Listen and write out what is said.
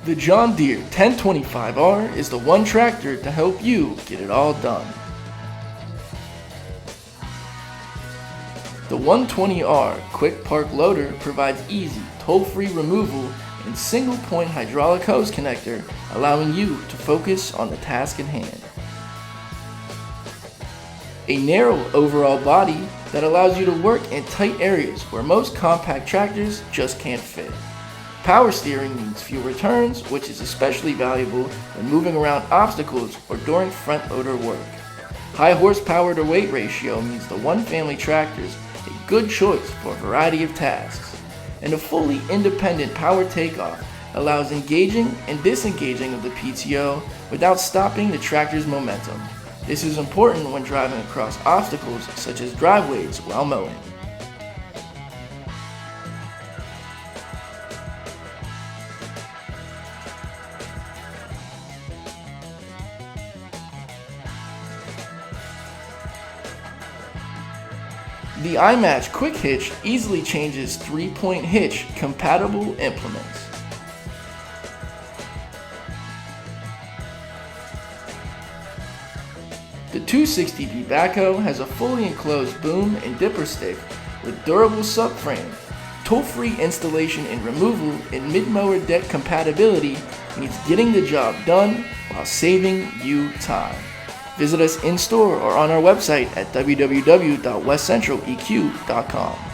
The John Deere 1025R is the one tractor to help you get it all done. The 120R Quick Park Loader provides easy, toll-free removal and single-point hydraulic hose connector, allowing you to focus on the task at hand. A narrow overall body that allows you to work in tight areas where most compact tractors just can't fit. Power steering means fewer turns, which is especially valuable when moving around obstacles or during front loader work. High horsepower to weight ratio means the one family tractor is a good choice for a variety of tasks. And a fully independent power takeoff allows engaging and disengaging of the PTO without stopping the tractor's momentum. This is important when driving across obstacles such as driveways while mowing. The iMatch Quick Hitch easily changes 3-point hitch compatible implements. The 260B Backhoe has a fully enclosed boom and dipper stick with durable subframe. Toll-free installation and removal and mid-mower deck compatibility means getting the job done while saving you time. Visit us in-store or on our website at www.westcentraleq.com.